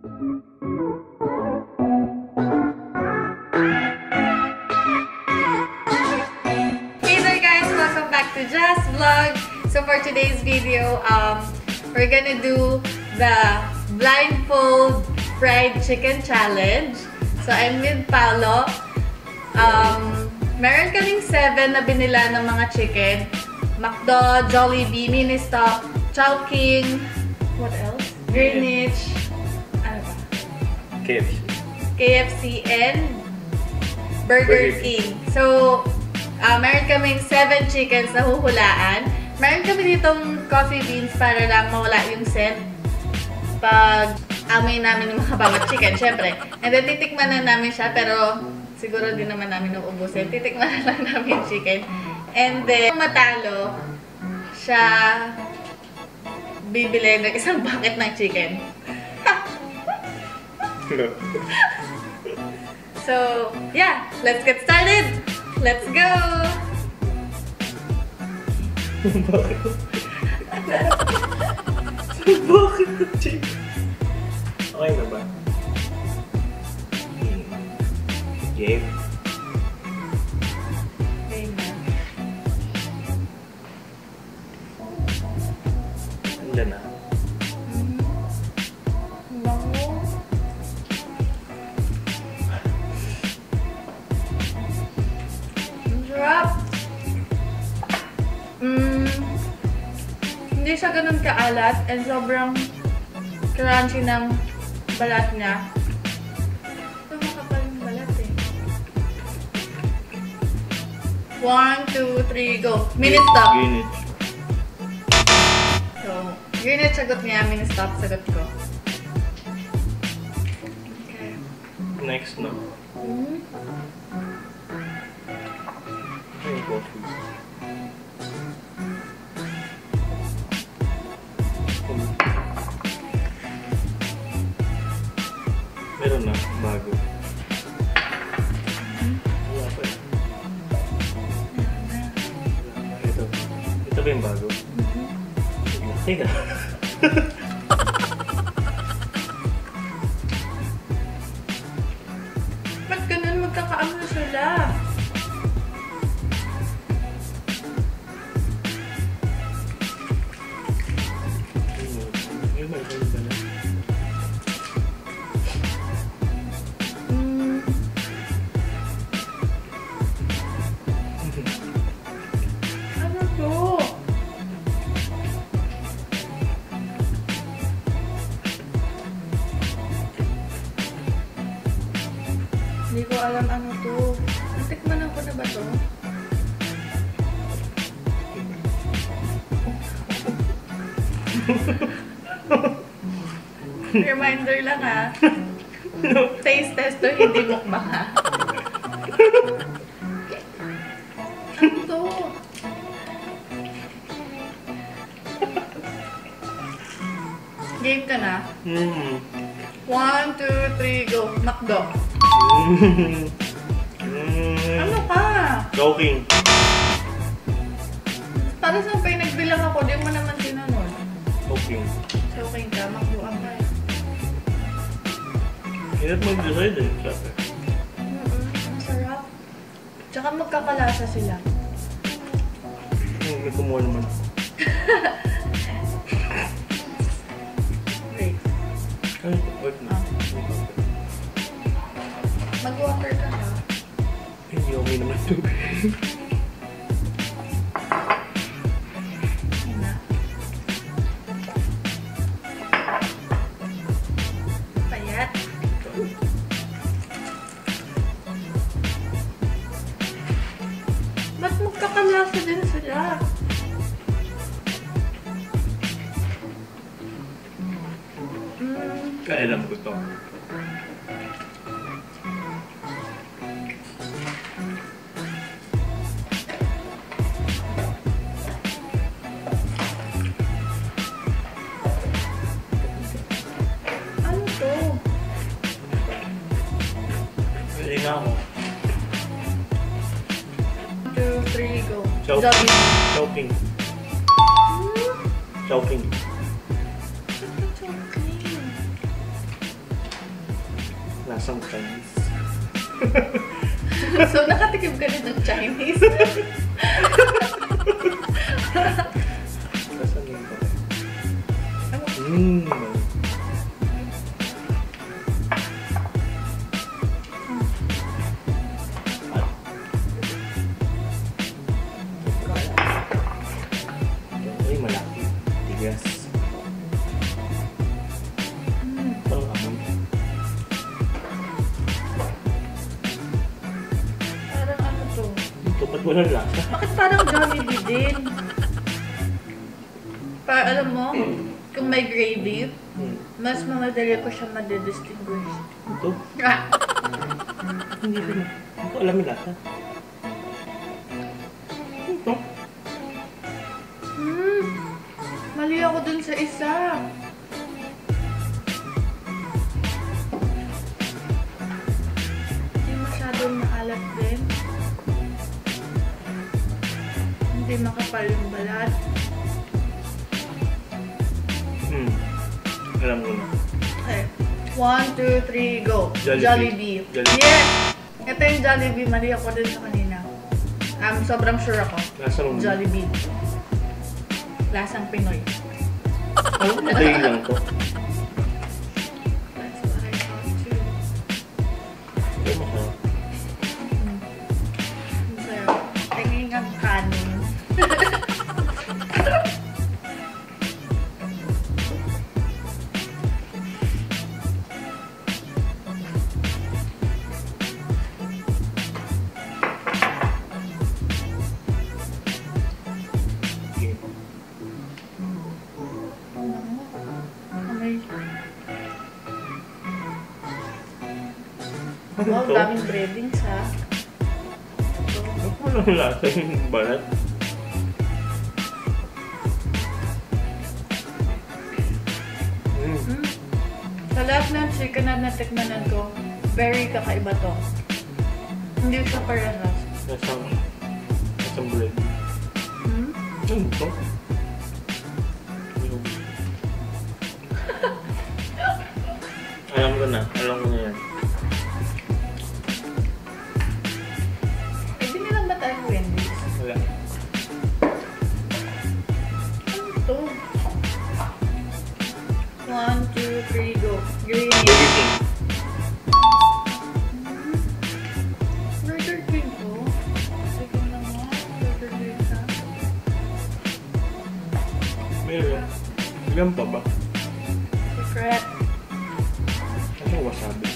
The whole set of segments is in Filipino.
Hey there guys! Welcome back to Jazz Vlog! So for today's video, we're gonna do the blindfold fried chicken challenge. So I'm with Paolo. Meron kaming 7 na binila ng mga chicken. McDo, Jollibee, Ministop, Chowking, what else? Greenwich, ano ba? KFC and Burger King. So, meron kaming 7 chickens na huhulaan. Meron kami ditong coffee beans para lang mawala yung scent pag amoy namin yung mga bawat chicken, syempre. And then, titikman na namin siya, pero siguro din naman namin uubusin. Titikman na lang namin yung chicken. And then, kung matalo, siya bibili ng isang bucket ng chicken. So, yeah, let's get started! Let's go! Bakit na chicken? Okay na ba? Game? Game na. Handa na. Bango. Ang sarap. Hindi siya ganun kaalat and sobrang crunchy ng balat niya. Ito makapal yung balat eh. 1, 2, 3, go! Minute stop! Greenwich. So, Greenwich sagot niya, minute stop sagot ko. Okay. Next na. Ay, coffee. Meron na, bago. Wala pa eh. Ito ba yung bago? Teka. Ba't ganun magkakaano sila? Ay, may ganun ba na? Ano to? Hindi ko alam ano to. Natikman ko na ba to? Reminder lang ha. Taste test to, hindi mukbang ha. Ano to? Game ka na? 1, 2, 3, go. McDo. Ano ka? Joking. Para sa pay nagbilang ako, di mo naman tinanong. Joking. Choking ka, McDo ang ka. Hirap mag-decide eh. Sabi. Masarap. Tsaka magkakalasa sila. May kumuha naman ako. Great. Ay, wait na. Mag-water ka ha. Hindi okay naman tubig. Yun na. Payat. Ba't magkakalasa din sila? Kailan ko to? Ano to? Pwede na ako. 2, 3, go. Choking. Jollibee. Choking. Choking. Choking. Lasang Chinese. So, nakatikim ka din ng Chinese? Lasang yun pa. Ay, malaki. Tigas. Parang amoy. Parang ano to? Ito, ba't walang lasa? Bakit parang Jollibee din? Para alam mo, kung may gravy, mas mamadali ko siya madidistinguish. Ito? Ah! Hindi ko na. Hindi ko alam yung lasa. Ito? Mali ako dun sa isa. Hindi masyadong maalat din. Hindi makapal yung balat. Alam ko na. Okay. 1, 2, 3, go. Jollibee. Jollibee. Yes! Ito yung Jollibee. Mali ako din sa kanina. Sobrang sure ako. Lasang Jollibee. Lasang Pinoy. Ano madaling lang to? That's what I thought too. Ito masarap. So, tingin ang kanin. Wow, Ito? daming breadings ha. Ako walang lasa yung balat. Sa lahat ng chicken na natikmanan ko, very kakaiba to. Hindi siya parehas. Lasang bread. Ano ito? Alam ko na yan. Eh, binilang ba tayo Wendy's? Wala. Ano ito? 1, 2, 3, go. Green. Burger King. Burger King to? Sige na nga. Burger King ha? Meron. Ilan pa ba? Secret. Ano wasabi?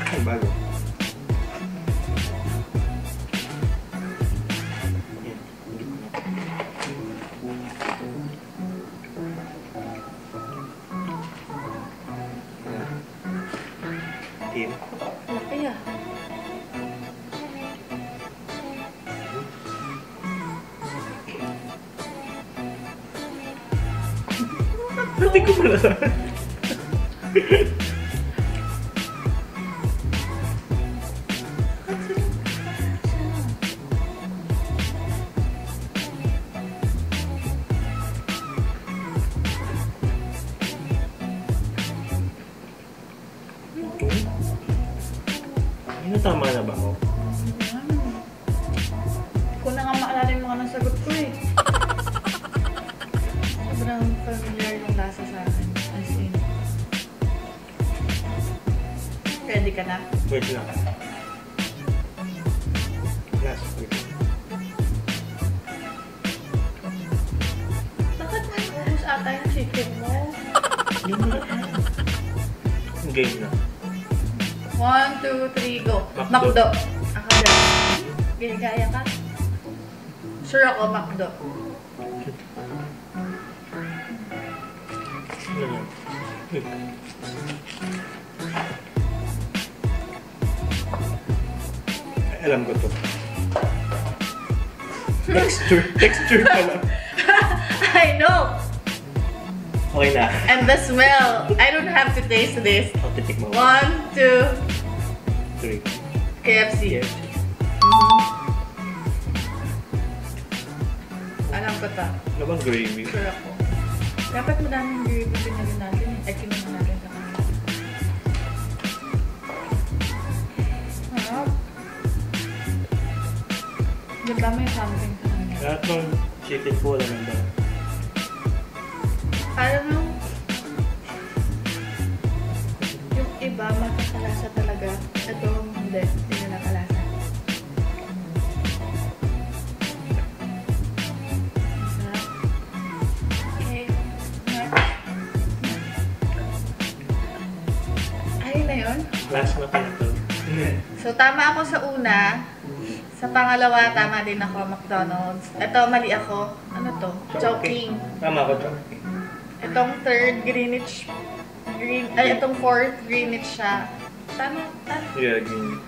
Ay, bago. Team. Laki ah. Hindi ko pala sa... Ano, tama na ba ako? Ko na nga maalala yung mga nasagot ko eh. Sobrang familiar yung lasa sa akin. As in. Ready ka na? Wait lang. Last wait. Bakit ubus ata yung chicken mo? Yung mga game na. 1, 2, 3, go. Macdo. Macdo. Ako dyan. Ginagaya ka? Sure ako, Macdo. Ano yan? Alam ko to. Texture pala. I know! Okay na. And the smell. I don't have to taste this. I'll titik mo. 1, 2, 3. KFC. Yes. Alam ko to. Ano bang gravy? Sure ako. Dapat madaming gravy pinili natin. Ay, kinuha natin sa kanila. iba may something talaga. Lahat ng chicken po, wala nang ba? Parang yung iba makakalasa talaga. Ito, hindi. Hindi na nakalasa. Okay. Ayun na yun. Last na pala to. So, tama ako sa una. Sa pangalawa, tama din ako, McDonald's. Ito, mali ako. Ano to? Chowking. Tama ko, Chowking. Itong third, Greenwich. Itong fourth, Greenwich siya. Tama. Yeah, green.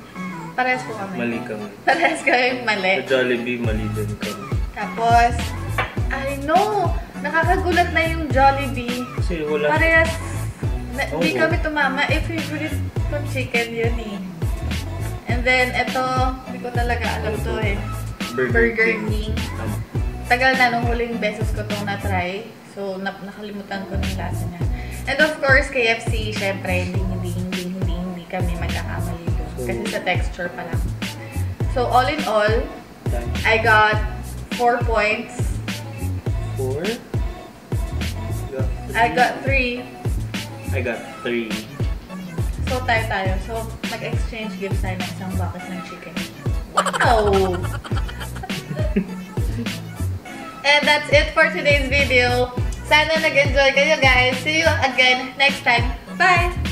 Parehas po kami. Mali kami. Parehas kami mali. Sa Jollibee, mali din kami. Tapos, I know! Nakakagulat na yung Jollibee. Kasi wala. Parehas, di Oo. kami tumama. Favorite kong chicken yun eh. And then, ito, hindi ko talaga alam to eh. Burger King. Tagal na nung huling beses ko itong na-try. So, nakalimutan ko ng lasa niya. And of course, KFC, syempre, hindi kami magkakamali doon. Kasi sa texture pa lang. So, all in all, I got 4 points. 4? I got 3. I got 3. So, tayo. So, mag-exchange gifts tayo ng isang bucket ng chicken. Wow! And that's it for today's video. Sana nag-enjoy kayo, guys. See you again next time. Bye!